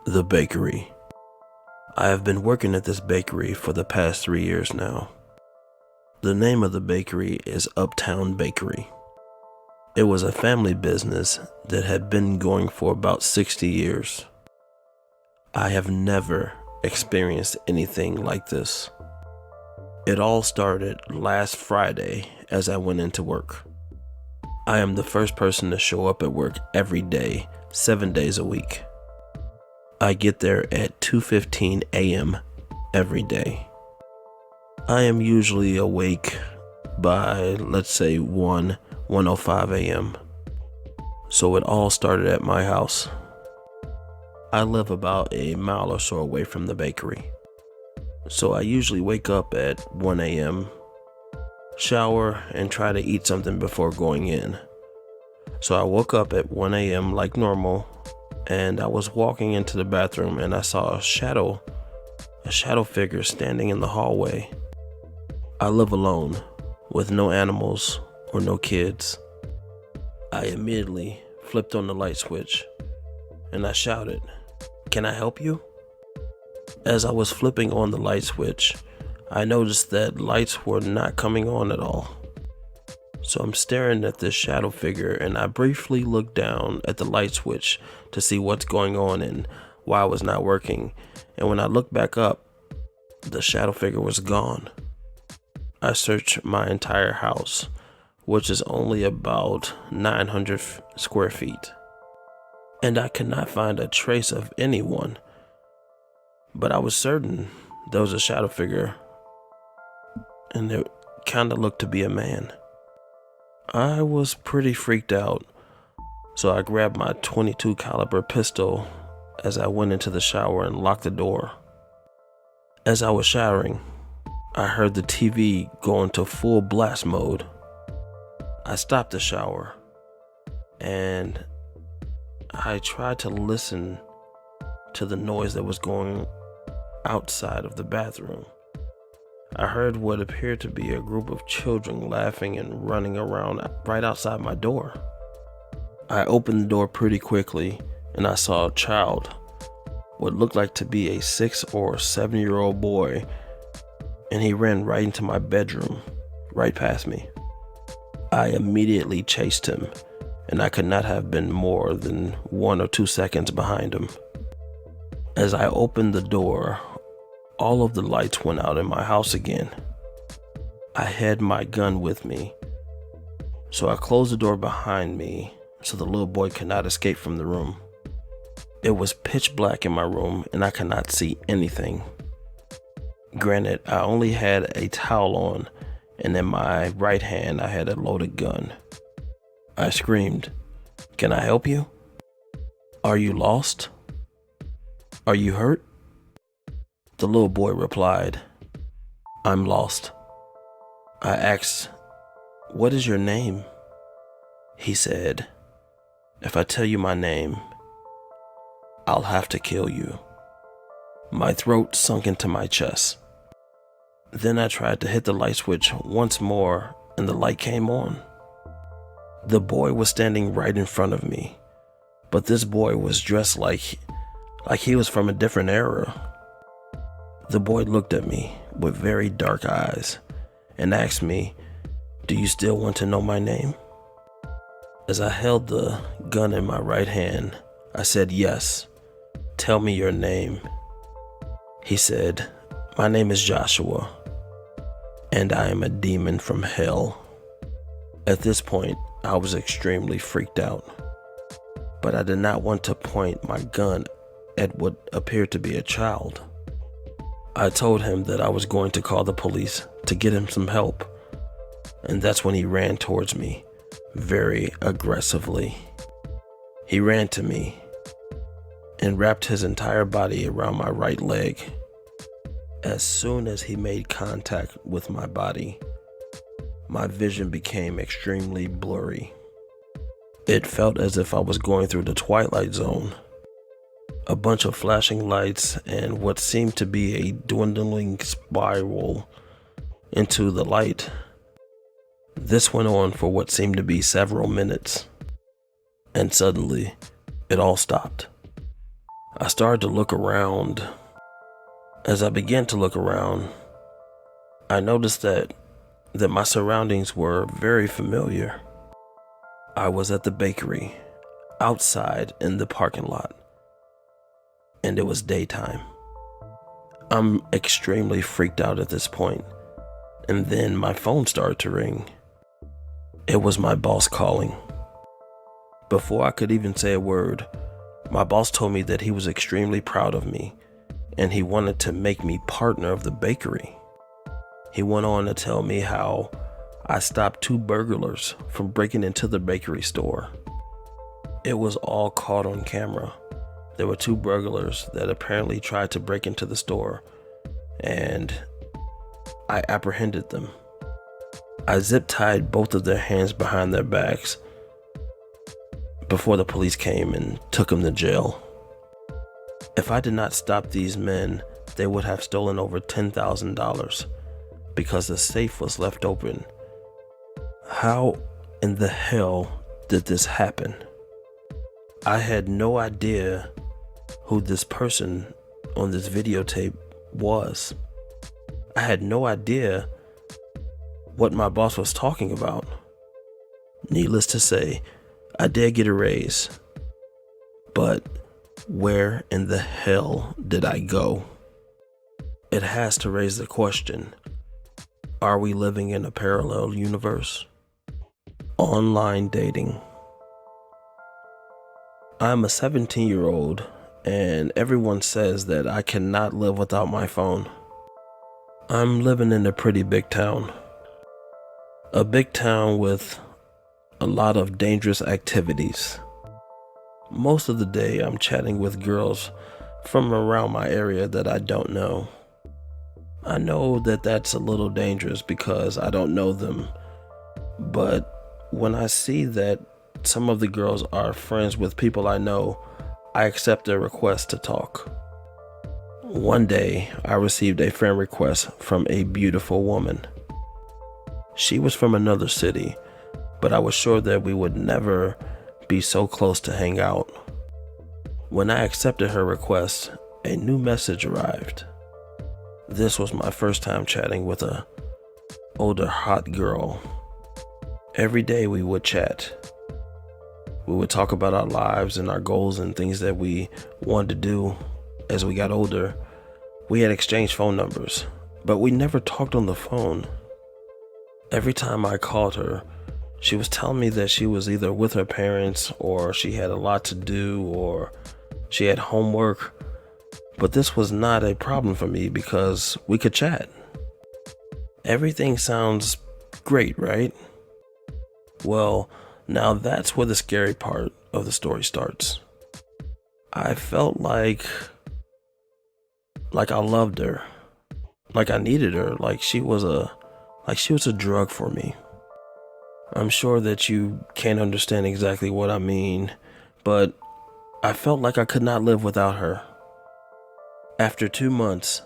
The bakery. I have been working at this bakery for the past 3 years now. The name of the bakery is Uptown Bakery. It was a family business that had been going for about 60 years. I have never experienced anything like this. It all started last Friday as I went into work. I am the first person to show up at work every day, 7 days a week. I get there at 2:15 a.m. every day. I am usually awake by, let's say, 1:05 a.m. So it all started at my house. I live about a mile or so away from the bakery. So I usually wake up at 1 a.m., shower, and try to eat something before going in. So I woke up at 1 a.m. like normal, and I was walking into the bathroom and I saw a shadow figure standing in the hallway. I live alone with no animals or no kids. I immediately flipped on the light switch and I shouted, "Can I help you?" As I was flipping on the light switch, I noticed that lights were not coming on at all. So I'm staring at this shadow figure and I briefly looked down at the light switch to see what's going on and why it was not working. And when I looked back up, the shadow figure was gone. I searched my entire house, which is only about 900 square feet, and I could not find a trace of anyone. But I was certain there was a shadow figure, and it kind of looked to be a man. I was pretty freaked out, so I grabbed my .22 caliber pistol as I went into the shower and locked the door. As I was showering, I heard the TV go into full blast mode. I stopped the shower and I tried to listen to the noise that was going outside of the bathroom. I heard what appeared to be a group of children laughing and running around right outside my door. I opened the door pretty quickly and I saw a child, what looked like to be a 6 or 7-year-old boy, and he ran right into my bedroom, right past me. I immediately chased him, and I could not have been more than 1 or 2 seconds behind him. As I opened the door, all of the lights went out in my house again. I had my gun with me, so I closed the door behind me so the little boy could not escape from the room. It was pitch black in my room and I could not see anything. Granted, I only had a towel on, and in my right hand I had a loaded gun. I screamed, "Can I help you? Are you lost? Are you hurt?" The little boy replied, "I'm lost." I asked, "What is your name?" He said, "If I tell you my name, I'll have to kill you." My throat sunk into my chest. Then I tried to hit the light switch once more and the light came on. The boy was standing right in front of me, but this boy was dressed like he was from a different era. The boy looked at me with very dark eyes and asked me, "Do you still want to know my name?" As I held the gun in my right hand, I said, "Yes, tell me your name." He said, "My name is Joshua, and I am a demon from hell." At this point, I was extremely freaked out, but I did not want to point my gun at what appeared to be a child. I told him that I was going to call the police to get him some help, and that's when he ran towards me very aggressively. He ran to me and wrapped his entire body around my right leg. As soon as he made contact with my body, my vision became extremely blurry. It felt as if I was going through the Twilight Zone. A bunch of flashing lights and what seemed to be a dwindling spiral into the light. This went on for what seemed to be several minutes, and suddenly it all stopped. I started to look around. As I began to look around, I noticed that my surroundings were very familiar. I was at the bakery, outside in the parking lot, and it was daytime. I'm extremely freaked out at this point, and then my phone started to ring. It was my boss calling. Before I could even say a word, my boss told me that he was extremely proud of me, and he wanted to make me partner of the bakery. He went on to tell me how I stopped 2 burglars from breaking into the bakery store. It was all caught on camera. There were 2 burglars that apparently tried to break into the store, and I apprehended them. I zip-tied both of their hands behind their backs before the police came and took them to jail. If I did not stop these men, they would have stolen over $10,000 because the safe was left open. How in the hell did this happen? I had no idea who this person on this videotape was. I had no idea what my boss was talking about. Needless to say, I did get a raise. But where in the hell did I go? It has to raise the question, are we living in a parallel universe? Online dating. I'm a 17-year-old, and everyone says that I cannot live without my phone. I'm living in a pretty big town. A big town with a lot of dangerous activities. Most of the day I'm chatting with girls from around my area that I don't know. I know that that's a little dangerous because I don't know them, but when I see that some of the girls are friends with people I know, I accept their request to talk. One day, I received a friend request from a beautiful woman. She was from another city, but I was sure that we would never be so close to hang out. When I accepted her request, a new message arrived. This was my first time chatting with a older hot girl. Every day we would chat. We would talk about our lives and our goals and things that we wanted to do as we got older. We had exchanged phone numbers, but we never talked on the phone. Every time I called her, she was telling me that she was either with her parents or she had a lot to do or she had homework. But this was not a problem for me because we could chat. Everything sounds great, right? Well, now that's where the scary part of the story starts. I felt like I loved her, like I needed her, like she was a drug for me. I'm sure that you can't understand exactly what I mean, but I felt like I could not live without her. After 2 months,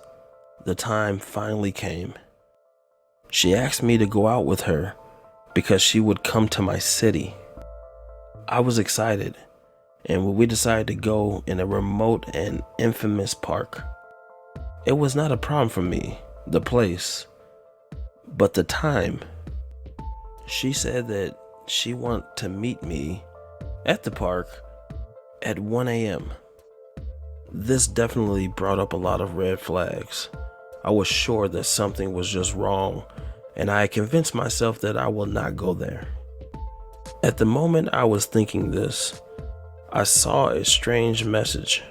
the time finally came. She asked me to go out with her because she would come to my city. I was excited, and we decided to go in a remote and infamous park. It was not a problem for me, the place, but the time. She said that she wanted to meet me at the park at 1 a.m. This definitely brought up a lot of red flags. I was sure that something was just wrong, and I convinced myself that I will not go there. At the moment I was thinking this, I saw a strange message.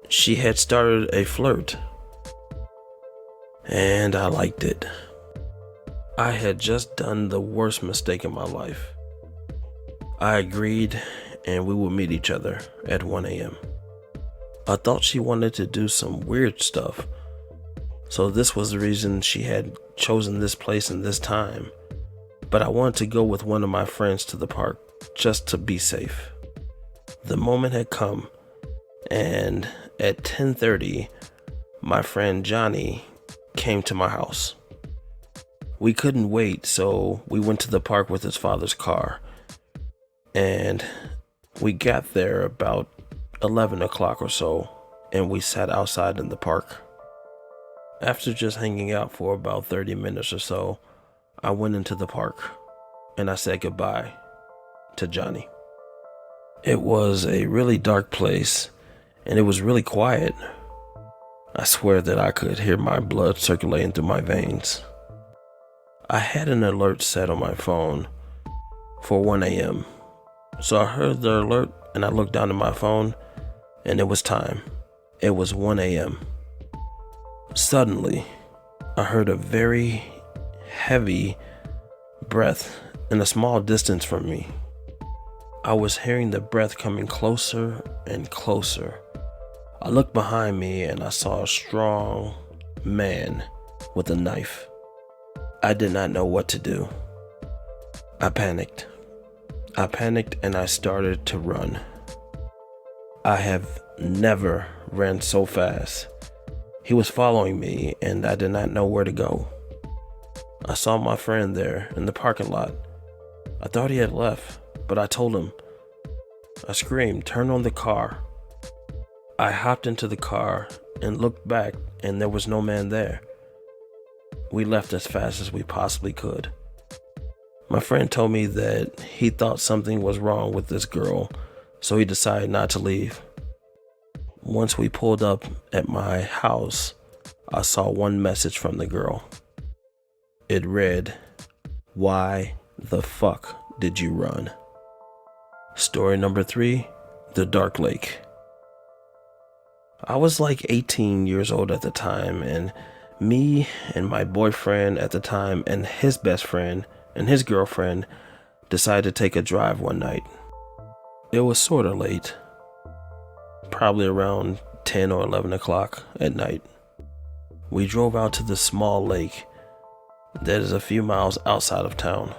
She had started a flirt, and I liked it. I had just done the worst mistake in my life. I agreed, and we would meet each other at 1 a.m. I thought she wanted to do some weird stuff, so this was the reason she had chosen this place and this time. But I wanted to go with one of my friends to the park just to be safe. The moment had come, and at 10:30, my friend Johnny came to my house. We couldn't wait, so we went to the park with his father's car. And we got there about 11 o'clock or so, and we sat outside in the park. After just hanging out for about 30 minutes or so, I went into the park and I said goodbye to Johnny. It was a really dark place and it was really quiet. I swear that I could hear my blood circulating through my veins. I had an alert set on my phone for 1 a.m. So I heard the alert and I looked down at my phone and it was time. It was 1 a.m. Suddenly, I heard a very heavy breath in a small distance from me. I was hearing the breath coming closer and closer. I looked behind me and I saw a strong man with a knife. I did not know what to do. I panicked and I started to run. I have never ran so fast. He was following me and I did not know where to go. I saw my friend there in the parking lot. I thought he had left, but I told him. I screamed, "Turn on the car." I hopped into the car and looked back and there was no man there. We left as fast as we possibly could. My friend told me that he thought something was wrong with this girl, so he decided not to leave. Once we pulled up at my house, I saw one message from the girl. It read, "Why the fuck did you run?" Story number 3, the Dark Lake. I was like 18 years old at the time, and me and my boyfriend at the time and his best friend and his girlfriend decided to take a drive one night. It was sort of late, probably around 10 or 11 o'clock at night. We drove out to the small lake that is a few miles outside of town.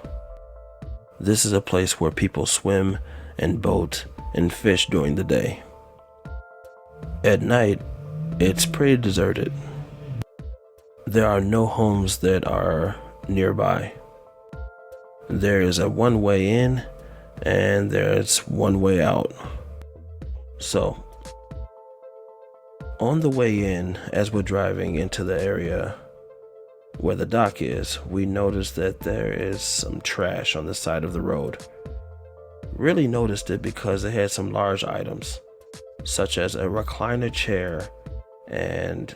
This is a place where people swim and boat and fish during the day. At night, it's pretty deserted. There are no homes that are nearby. There is a one-way in and there's one way out. So, on the way in, as we're driving into the area where the dock is, we noticed that there is some trash on the side of the road. Really noticed it because it had some large items, such as a recliner chair and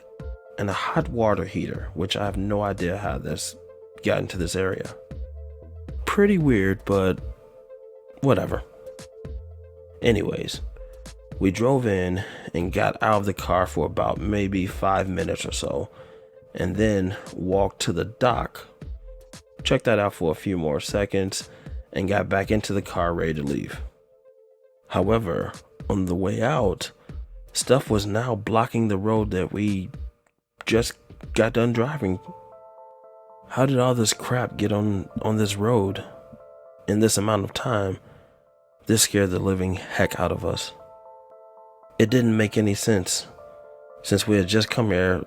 a hot water heater, which I have no idea how this got into this area. Pretty weird, but whatever. Anyways, we drove in and got out of the car for about maybe 5 minutes or so, and then walked to the dock, checked that out for a few more seconds, and got back into the car ready to leave. However, on the way out, stuff was now blocking the road that we just got done driving. How did all this crap get on this road in this amount of time? This scared the living heck out of us. It didn't make any sense since we had just come here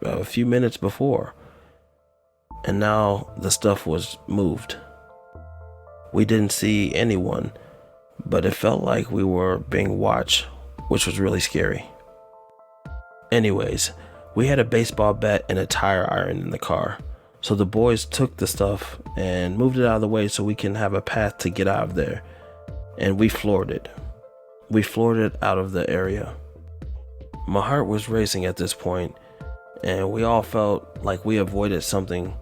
a few minutes before, and now the stuff was moved. We didn't see anyone, but it felt like we were being watched, which was really scary. Anyways, we had a baseball bat and a tire iron in the car, so the boys took the stuff and moved it out of the way so we can have a path to get out of there, and we floored it. We floored it out of the area. My heart was racing at this point, and we all felt like we avoided something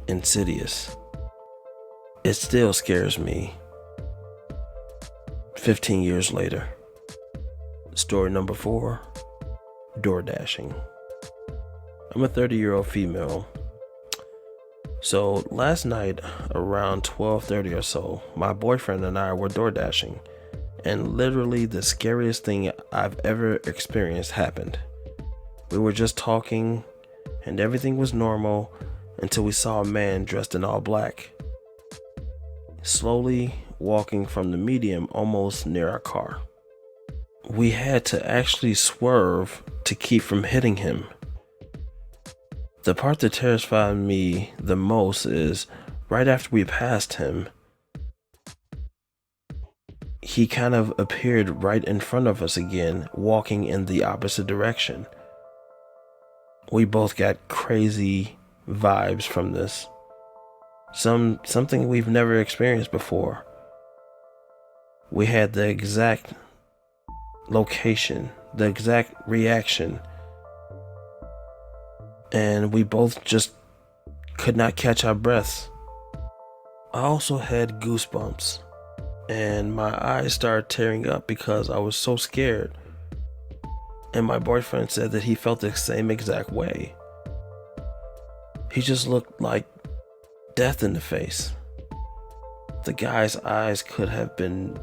insidious. It still scares me 15 years later. Story number 4, door dashing. I'm a 30-year-old female. So last night around 12:30 or so, my boyfriend and I were door dashing, and literally the scariest thing I've ever experienced happened. We were just talking and everything was normal until we saw a man dressed in all black, slowly walking from the median almost near our car. We had to actually swerve to keep from hitting him. The part that terrified me the most is right after we passed him, he kind of appeared right in front of us again, walking in the opposite direction. We both got crazy vibes from this. Something we've never experienced before. We had the exact location, the exact reaction, and we both just could not catch our breaths. I also had goosebumps, and my eyes started tearing up because I was so scared. And my boyfriend said that he felt the same exact way. He just looked like death in the face. The guy's eyes could have been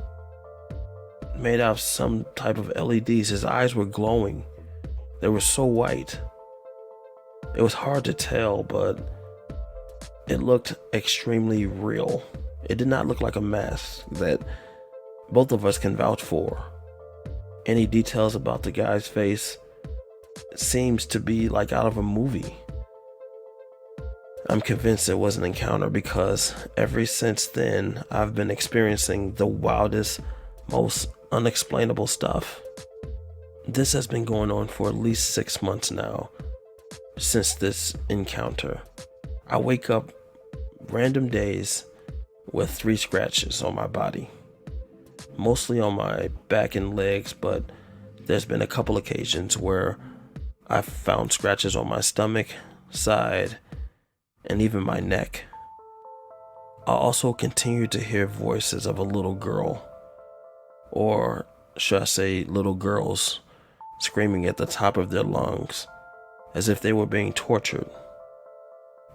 made out of some type of LEDs. His eyes were glowing. They were so white. It was hard to tell, but it looked extremely real. It did not look like a mask that both of us can vouch for. Any details about the guy's face seems to be like out of a movie. I'm convinced it was an encounter because ever since then, I've been experiencing the wildest, most unexplainable stuff. This has been going on for at least 6 months now, since this encounter. I wake up random days with 3 scratches on my body, mostly on my back and legs, but there's been a couple occasions where I've found scratches on my stomach, side, and even my neck. I also continue to hear voices of a little girl, or should I say little girls, screaming at the top of their lungs as if they were being tortured.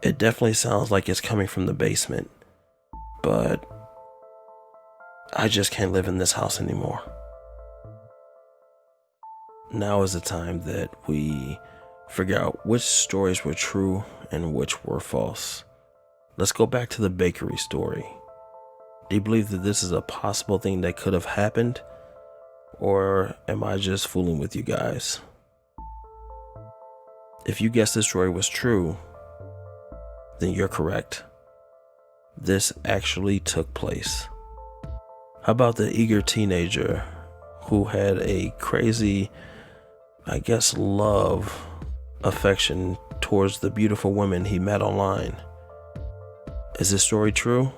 It definitely sounds like it's coming from the basement, but I just can't live in this house anymore. Now is the time that we figure out which stories were true and which were false. Let's go back to the bakery story. Do you believe that this is a possible thing that could have happened? Or am I just fooling with you guys? If you guess this story was true, then you're correct. This actually took place. How about the eager teenager who had a crazy, I guess, love, affection towards the beautiful women he met online? Is this story true?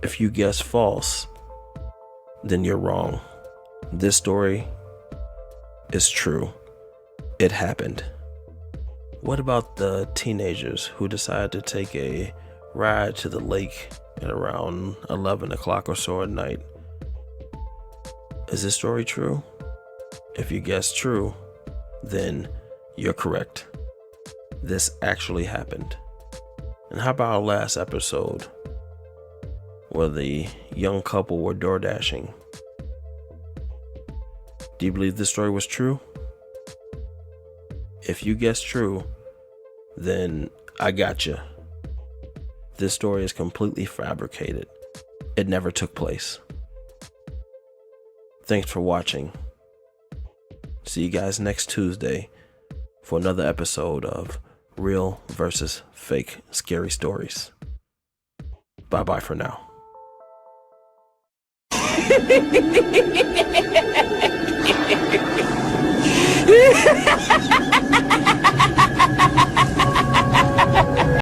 If you guess false, then you're wrong. This story is true. It happened. What about the teenagers who decided to take a ride to the lake at around 11 o'clock or so at night? Is this story true? If you guess true, then you're correct. This actually happened. And how about our last episode where the young couple were door dashing? Do you believe this story was true? If you guess true, then I got you. This story is completely fabricated. It never took place. Thanks for watching. See you guys next Tuesday for another episode of Real versus Fake Scary Stories. Bye-bye for now.